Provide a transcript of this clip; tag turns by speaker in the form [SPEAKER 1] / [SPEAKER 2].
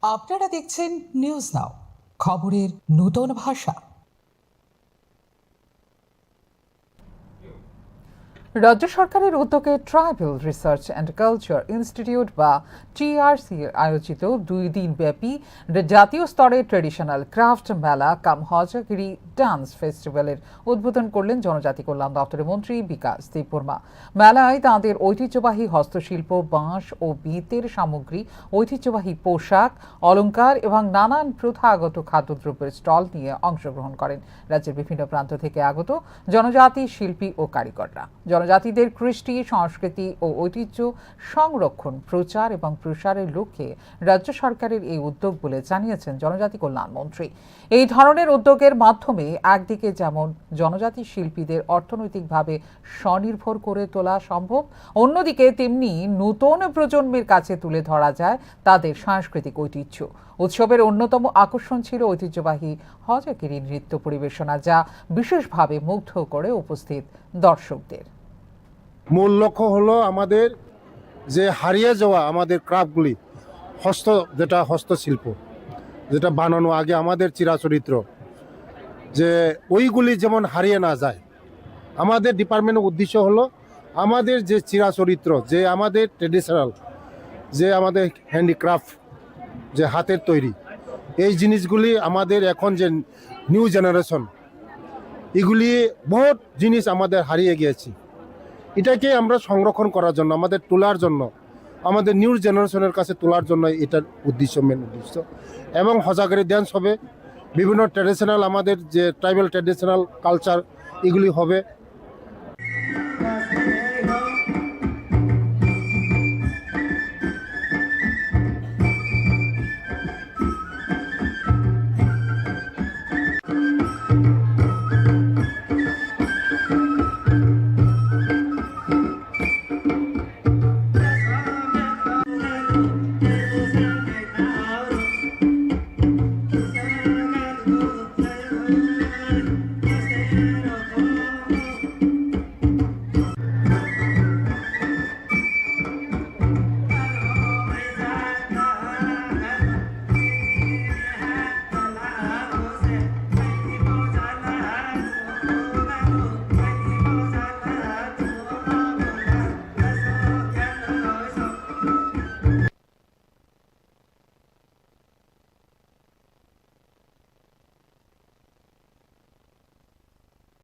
[SPEAKER 1] আপনারা দেখছেন news now, খবরের নতুন ভাষা।
[SPEAKER 2] রাজ্য সরকারের উদ্যোগে tribal research and culture institute বা টিআরসি আয়োজিত 2 দিন ব্যাপী জাতীয় স্তরের ট্রেডিশনাল ক্রাফট মেলা কাম হজগিরি ডান্স ফেস্টিভ্যালের উদ্বোধন করলেন জনজাতি কল্যাণ দপ্তরের মন্ত্রী বিকাশ দেববর্মা। মেলায় তাঁদের ঐতিহ্যবাহী হস্তশিল্প, বাঁশ ও বেতের সামগ্রী, ঐতিহ্যবাহী পোশাক, অলংকার এবং নানান প্রথাগত খাদ্যদ্রব্যের স্টল নিয়ে অংশগ্রহণ করেন রাজ্যের বিভিন্ন প্রান্ত থেকে আগত জনজাতি শিল্পী ও কারিগররা। জনজাতিদের কৃষ্টি, সংস্কৃতি ও ঐতিহ্য সংরক্ষণ, প্রচার এবং প্রসারের লক্ষ্যে রাজ্য সরকারের এই উদ্যোগ বলে জানিয়েছেন জনজাতি কল্যাণ মন্ত্রী। এই ধরনের উদ্যোগের মাধ্যমে একদিকে যেমন জনজাতি শিল্পীদের অর্থনৈতিকভাবে স্বনির্ভর করে তোলা সম্ভব, অন্যদিকে তেমনি নতুন প্রজন্মের কাছে তুলে ধরা যায় তাদের সাংস্কৃতিক ঐতিহ্য। উৎসবের অন্যতম আকর্ষণ ছিল ঐতিহ্যবাহী হজগিরি নৃত্য পরিবেশনা, যা বিশেষভাবে মুগ্ধ করে উপস্থিত দর্শকদের।
[SPEAKER 3] মূল লক্ষ্য হলো আমাদের যে হারিয়ে যাওয়া আমাদের ক্রাফটগুলি, যেটা হস্তশিল্প, যেটা বানানো আগে আমাদের চিরাচরিত্র, যে ওইগুলি যেমন হারিয়ে না যায়। আমাদের ডিপার্টমেন্টের উদ্দেশ্য হলো আমাদের যে চিরাচরিত্র, যে আমাদের ট্রেডিশনাল, যে আমাদের হ্যান্ডিক্রাফট, যে হাতের তৈরি, এই জিনিসগুলি আমাদের এখন যে নিউ জেনারেশন, এগুলি বহুত জিনিস আমাদের হারিয়ে গিয়েছে। এটাকে আমরা সংরক্ষণ করার জন্য, আমাদের তোলার জন্য, আমাদের নিউ জেনারেশনের কাছে তোলার জন্য এটার উদ্দেশ্য, মেন উদ্দেশ্য। এবং হজাগরি ড্যান্স হবে, বিভিন্ন ট্র্যাডিশনাল আমাদের যে ট্রাইবাল ট্র্যাডিশনাল কালচার, এগুলি হবে।